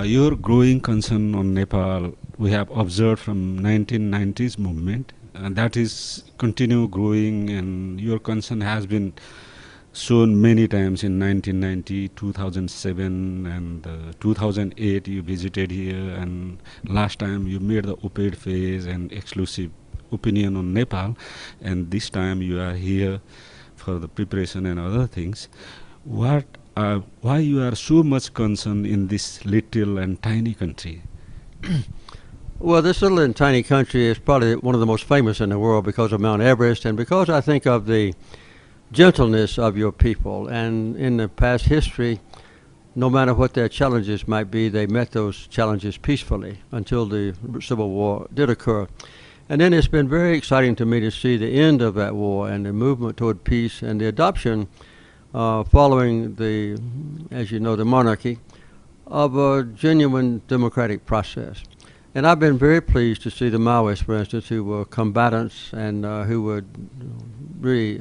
Your growing concern on Nepal, we have observed from 1990s movement, and that is continue growing, and your concern has been shown many times in 1990, 2007, and 2008 you visited here, and last time you made the op-ed phase and exclusive opinion on Nepal, and this time you are here for the preparation and other things. What, why you are so much concerned in this little and tiny country? Well, this little and tiny country is probably one of the most famous in the world because of Mount Everest and because I think of the gentleness of your people. And in the past history, no matter what their challenges might be, they met those challenges peacefully until the Civil War did occur. And then it's been very exciting to me to see the end of that war and the movement toward peace and the adoption following the, as you know, the monarchy of a genuine democratic process. And I've been very pleased to see the Maoists, for instance, who were combatants and who were really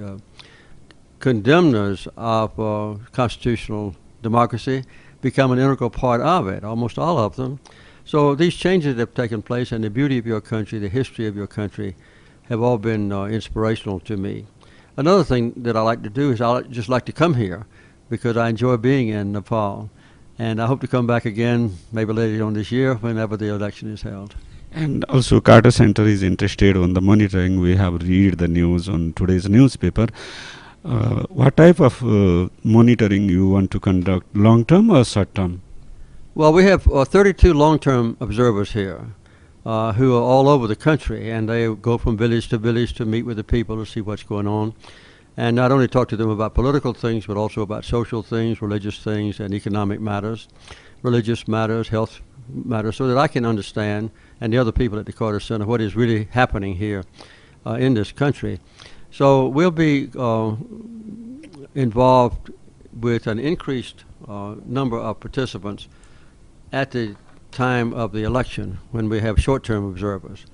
condemners of constitutional democracy become an integral part of it, almost all of them. So these changes that have taken place and the beauty of your country, the history of your country, have all been inspirational to me. Another thing that I like to do is I just like to come here because I enjoy being in Nepal. And I hope to come back again maybe later on this year whenever the election is held. And also Carter Center is interested on the monitoring. We have read the news on today's newspaper. What type of monitoring you want to conduct, long-term or short-term? Well, we have 32 long-term observers here who are all over the country, and they go from village to meet with the people to see what's going on. And not only talk to them about political things, but also about social things, religious things, and economic matters, religious matters, health matters, so that I can understand, and the other people at the Carter Center, what is really happening here in this country. So we'll be involved with an increased number of participants at the time of the election when we have short-term observers.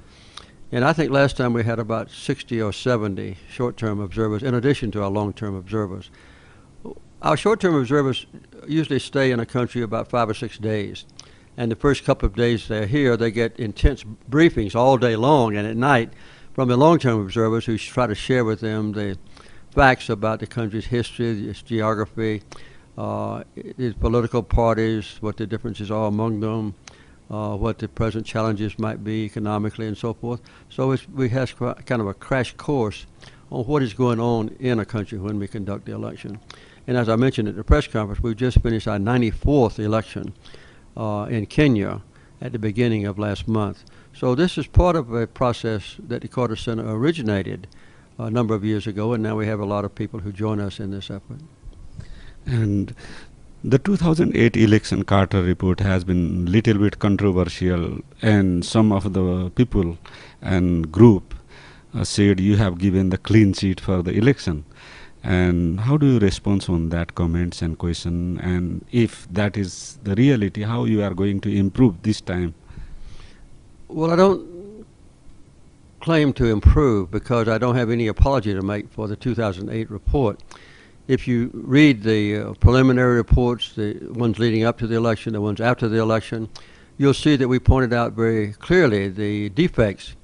And I think last time we had about 60 or 70 short-term observers in addition to our long-term observers. Our short-term observers usually stay in a country about 5 or 6 days. And the first couple of days they're here, they get intense briefings all day long and at night from the long-term observers who try to share with them the facts about the country's history, its geography, its political parties, what the differences are among them, what the present challenges might be economically and so forth. So we have kind of a crash course on what is going on in a country when we conduct the election. And as I mentioned at the press conference, we've just finished our 94th election in Kenya at the beginning of last month. So this is part of a process that the Carter Center originated a number of years ago, and now we have a lot of people who join us in this effort. And the 2008 election Carter report has been little bit controversial, and some of the people and group said you have given the clean sheet for the election. And how do you respond on that comments and question? And if that is the reality, how you are going to improve this time? Well, I don't claim to improve because I don't have any apology to make for the 2008 report. If you read the preliminary reports, the ones leading up to the election, the ones after the election, you'll see that we pointed out very clearly the defects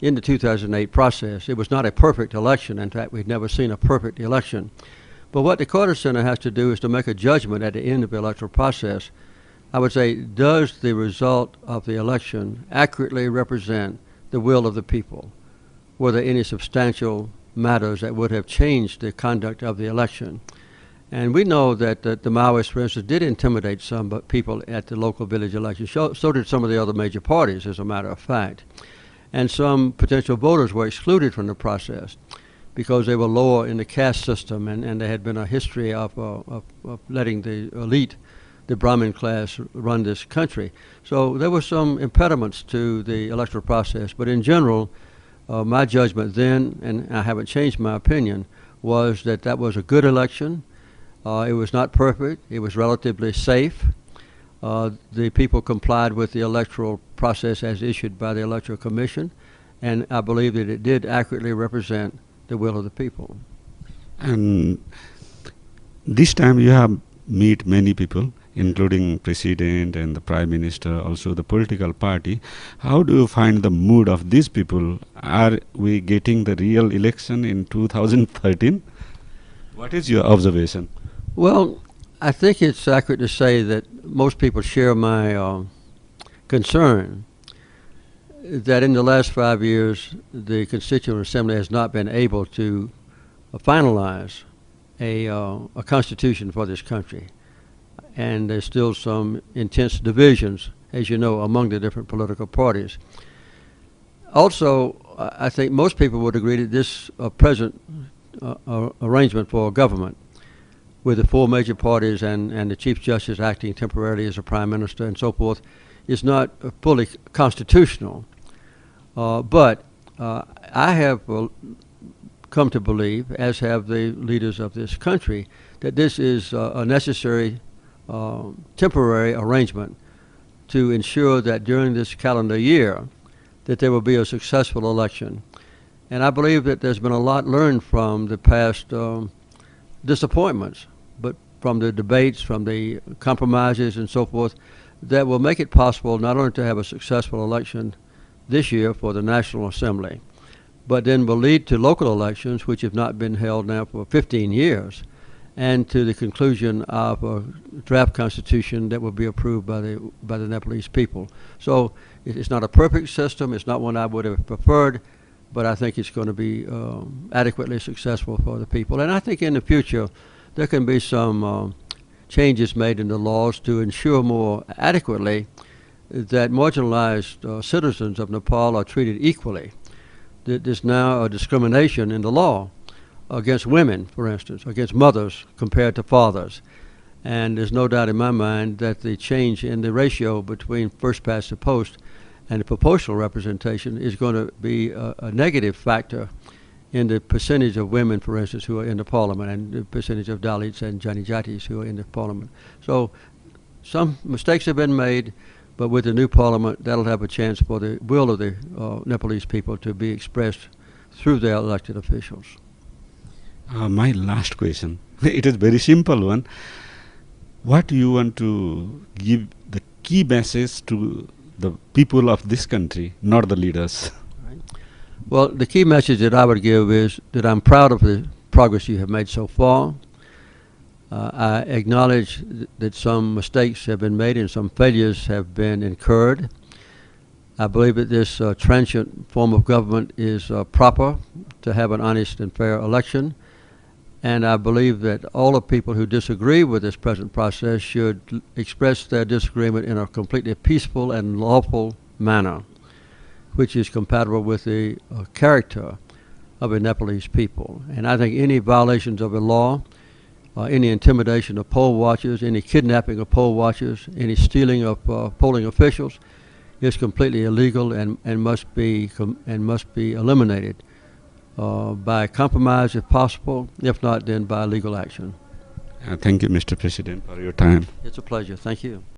in the 2008 process. It was not a perfect election. In fact, we've never seen a perfect election. But what the Carter Center has to do is to make a judgment at the end of the electoral process. I would say, does the result of the election accurately represent the will of the people? Were there any substantial matters that would have changed the conduct of the election? And we know that the Maoists, for instance, did intimidate some people at the local village election. So did some of the other major parties, as a matter of fact. And some potential voters were excluded from the process because they were lower in the caste system, and there had been a history of letting the elite, the Brahmin class, run this country. So there were some impediments to the electoral process. But in general, my judgment then, and I haven't changed my opinion, was that that was a good election. It was not perfect. It was relatively safe. The people complied with the electoral process as issued by the Electoral Commission, and I believe that it did accurately represent the will of the people. And this time you have meet many people, including president and the prime minister, also the political party. How do you find the mood of these people? Are we getting the real election in 2013? What is your observation? Well, I think it's accurate to say that most people share my concern that in the last 5 years, the Constituent Assembly has not been able to finalize a constitution for this country. And there's still some intense divisions, as you know, among the different political parties. Also, I think most people would agree that this present arrangement for government, with the four major parties and the Chief Justice acting temporarily as a Prime Minister and so forth, is not fully constitutional. But I have come to believe, as have the leaders of this country, that this is a necessary temporary arrangement to ensure that during this calendar year that there will be a successful election. And I believe that there's been a lot learned from the past disappointments, but from the debates, from the compromises and so forth, that will make it possible not only to have a successful election this year for the National Assembly, but then will lead to local elections, which have not been held now for 15 years, and to the conclusion of a draft constitution that will be approved by the Nepalese people. So it's not a perfect system. It's not one I would have preferred, but I think it's going to be adequately successful for the people. And I think in the future there can be some changes made in the laws to ensure more adequately that marginalized citizens of Nepal are treated equally. There's now a discrimination in the law against women, for instance, against mothers compared to fathers. And there's no doubt in my mind that the change in the ratio between first past the post and the proportional representation is going to be a negative factor in the percentage of women, for instance, who are in the parliament, and the percentage of Dalits and Janijatis who are in the parliament. So some mistakes have been made, but with the new parliament, that'll have a chance for the will of the Nepalese people to be expressed through their elected officials. My last question, it is very simple one. What do you want to give the key message to the people of this country, not the leaders? Well, the key message that I would give is that I'm proud of the progress you have made so far. I acknowledge that some mistakes have been made and some failures have been incurred. I believe that this transient form of government is proper to have an honest and fair election. And I believe that all the people who disagree with this present process should express their disagreement in a completely peaceful and lawful manner, which is compatible with the character of the Nepalese people. And I think any violations of the law, any intimidation of poll watchers, any kidnapping of poll watchers, any stealing of polling officials is completely illegal and must be eliminated by compromise if possible, if not then by legal action. Thank you, Mr. President, for your time. It's a pleasure. Thank you.